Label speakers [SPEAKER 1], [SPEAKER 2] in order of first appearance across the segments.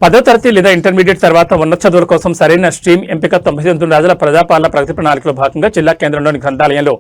[SPEAKER 1] 10వ తరగతి లేదా ఇంటర్మీడియట్ తర్వాత ఉన్నత చదువుల కోసం సరైన స్ట్రీమ్ ఎంపిక 99 రోజుల ప్రజాపాలన ప్రగతి ప్రణాళికలో భాగంగా జిల్లా కేంద్రంలోని గ్రంథాలయంలో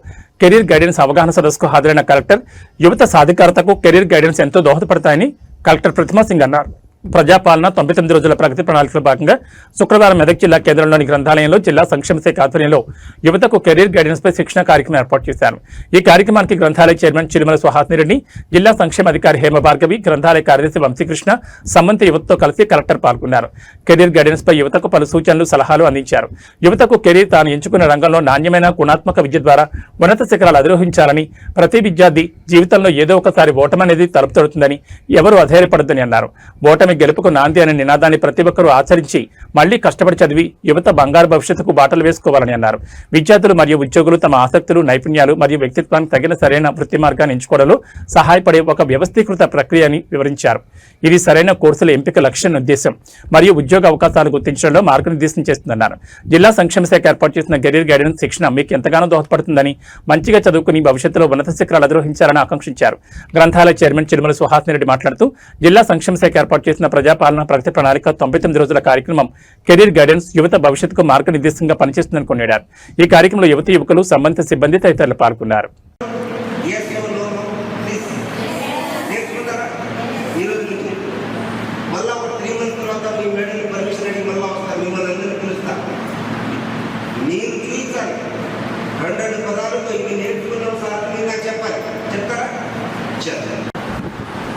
[SPEAKER 1] కెరీర్ గైడెన్స్ అవగాహన సదస్సుకు హాజరైన కలెక్టర్ యువత సాధికారతకు కెరీర్ గైడెన్స్ ఎంతో దోహదపడతాయని కలెక్టర్ ప్రతిమా సింగ్ అన్నారు. ప్రజాపాలన 99 రోజుల ప్రగతి ప్రణాళికలో భాగంగా శుక్రవారం మెదక్ జిల్లా కేంద్రంలోని గ్రంథాలయంలో జిల్లా సంక్షేమ శాఖ ఆధ్వర్యంలో యువతకు కెరీర్ గైడెన్స్ పై శిక్షణ కార్యక్రమం ఏర్పాటు చేశారు. ఈ కార్యక్రమానికి గ్రంథాలయ చైర్మన్ చిరుమల సుహాసిని రెడ్డి, జిల్లా సంక్షేమ అధికారి హేమ భార్గవి, గ్రంథాలయ కార్యదర్శి వంశీకృష్ణ, సంబంధిత యువతతో కలిసి కలెక్టర్ పాల్గొన్నారు. కెరీర్ గైడెన్స్ పై యువతకు పలు సూచనలు, సలహాలు అందించారు. యువతకు కెరీర్ తాను ఎంచుకున్న రంగంలో నాణ్యమైన గుణాత్మక విద్య ద్వారా ఉన్నత శిఖరాలు అధిరోహించాలని, ప్రతి విద్యార్థి జీవితంలో ఏదో ఒకసారి ఓటమనేది తలుపు తడుతుందని, ఎవరూ అధైర్యపడద్దని అన్నారు. ఓటమి గెలుపుకు నాంది అనే నినాదాన్ని ప్రతి ఒక్కరూ ఆచరించి మళ్లీ కష్టపడి చదివి యువత బంగారు భవిష్యత్తుకు బాటలు వేసుకోవాలని అన్నారు. విద్యార్థులు మరియు ఉద్యోగులు తమ ఆసక్తులు, నైపుణ్యాలు మరియు వ్యక్తిత్వానికి తగిన సరైన వృత్తి మార్గాన్ని ఎంచుకోవడంలో సహాయపడే ఒక వ్యవస్థీకృత ప్రక్రియ అని వివరించారు. ఇది సరైన కోర్సుల ఎంపిక లక్ష్య ఉద్దేశం మరియు ఉద్యోగ అవకాశాలు గుర్తించడంలో మార్గనిర్దేశం చేస్తుందన్నారు. జిల్లా సంక్షేమ శాఖ ఏర్పాటు చేసిన కెరీర్ గైడెన్స్ శిక్షణ మీకు ఎంతగానో దోహదపడుతుందని, మంచిగా చదువుకుని భవిష్యత్తులో ఉన్నత శిఖరాలు అధిరోహించాలని ఆకాంక్షించారు. గ్రంథాలయ చైర్మన్ చిరుమల సుహాసిని రెడ్డి మాట్లాడుతూ జిల్లా సంక్షేమ శాఖ ఏర్పాటు చేసిన ప్రజాపాలన ప్రగతి ప్రణాళిక 99 రోజుల కార్యక్రమం కెరీర్ గైడెన్స్ యువత భవిష్యత్తుకు మార్గనిర్దేశంగా పనిచేస్తుందని కొనియాడారు. ఈ కార్యక్రమంలో యువతి యువకులు, సంబంధిత సిబ్బంది తదితరులు పాల్గొన్నారు.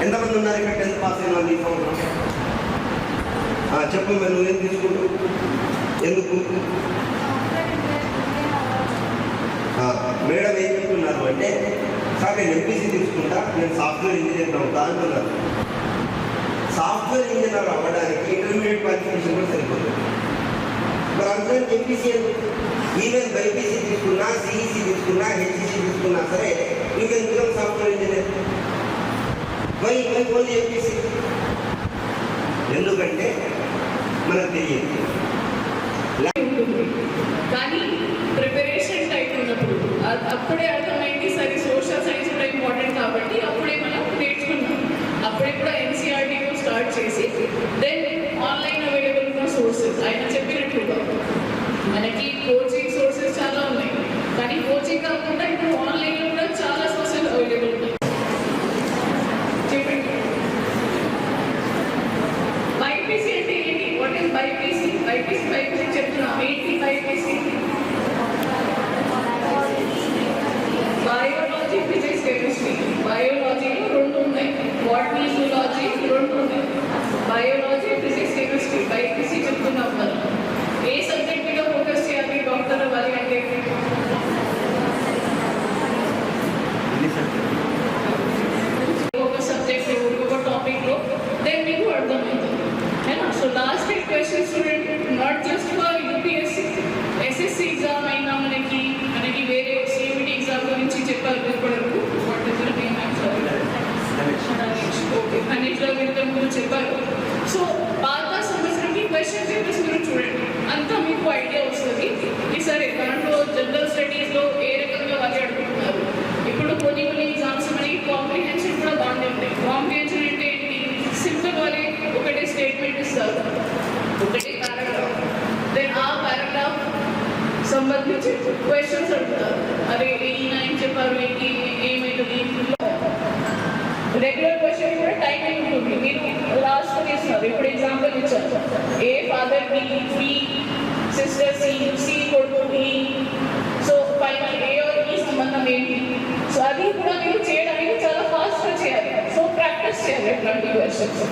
[SPEAKER 2] ఎంతమంది ఉన్నారు ఇక్కడ 10th పాస్ అయిన వాళ్ళు ఈ సంవత్సరం? చెప్పు, మరి నువ్వేం తీసుకుంటావు? ఎందుకు? మేడం ఏం చెప్తున్నారు అంటే, సార్ నేను ఎంపీసీ తీసుకుంటా, నేను సాఫ్ట్వేర్ ఇంజనీర్ అవుతా అంటున్నారు. సాఫ్ట్వేర్ ఇంజనీర్ అవ్వడానికి ఇంటర్మీడియట్ క్వాలిఫికేషన్ కూడా సరిపోతుంది. మరి అందరూ ఎంపీసీ ఈవెన్ బైపీసీ తీసుకున్నా, సిఈసీ తీసుకున్నా, హెచ్ఈసీ తీసుకున్నా సరే you can become software engineer. Only MPC. ఎందుకంటే మనకు తెలియదు.
[SPEAKER 3] కానీ ప్రిపరేషన్ టైప్ ఉన్నప్పుడు అప్పుడే అర్థమైంది సరే సోషల్ సైన్స్ కూడా ఇంపార్టెంట్ కాబట్టి అప్పుడే మనం నేర్చుకున్నాం. అప్పుడే కూడా ఎన్సీఆర్టీతో స్టార్ట్ చేసి దెన్ ఆన్లైన్ అవైలబుల్ ఉన్న సోర్సెస్ ఆయన చెప్పినట్లుగా మనకి కోచింగ్ సోర్సెస్ చాలా ఉన్నాయి. కానీ కోచింగ్ కాకుండా ఇప్పుడు ఆన్లైన్లో కూడా చాలా సోర్సెస్ అవైలబుల్ ఉన్నాయి. బైపీసీ అంటే ఏంటి? What is BiPC? బైపీసీ చెప్తున్నాం. ఏంటి బైపీసీ? Biology, physics, chemistry. బయాలజీలో 2 ఉన్నాయి, బాటనీ, జూలాజీ 2 ఉన్నాయి. బయాలజీ, ఫిజిక్స్, కెమిస్ట్రీ బైపీసీ చెప్తున్నాం. మనం ఏ సబ్జెక్ట్ మీద ఫోకస్ చేయాలి? డాక్టర్ అవ్వాలి అంటే ఒక సబ్జెక్ట్, ఒక టాపిక్లో దెన్ మీకు అర్థమవుతుంది. So last question student not just for UPSC, SSC exam అయినా మనకి వేరే సిఎంఈటీ ఎగ్జామ్ గురించి చెప్పారు. ఇప్పటివరకు what is your name? Okay, అన్నిట్లో ముందు చెప్పారు. సో పాత సంవత్సరంకి క్వశ్చన్ పేపర్స్ మీరు చూడండి, అంతా మీకు ఐడియా వస్తుంది. సరే దాంట్లో జనరల్ స్టడీస్లో ఏ రకంగా వాళ్ళు అడుగుతున్నారు. ఇప్పుడు కొన్ని ఎగ్జామ్స్ మనకి కాంప్రిహెన్షన్ కూడా బాగానే ఉంటాయి. కాంప్రిహెన్షన్ అంటే ఏంటి? సింపుల్ వాళ్ళే ఒకటే స్టేట్మెంట్ ఇస్తారు, ఒకటే పారాగ్రాఫ్, దెన్ ఆ పారాగ్రాఫ్ సంబంధించి క్వశ్చన్స్ అడుగుతారు. అదే ఈయన ఏం చెప్పారు, ఏంటి, ఏమైతుంది. రెగ్యులర్ క్వశ్చన్ కూడా టైమింగ్ ఉంటుంది. మీరు లాస్ట్ చేస్తున్నారు. ఇప్పుడు ఎగ్జాంపుల్ ఇచ్చారు, A father B sister C కొడుకు B. So final A R E సంబంధం ఏంటి? సో అది కూడా మీరు చేయడానికి చాలా ఫాస్ట్గా చేయాలి. సో ప్రాక్టీస్ చేయాలి ఇట్లాంటి క్వశ్చన్స్.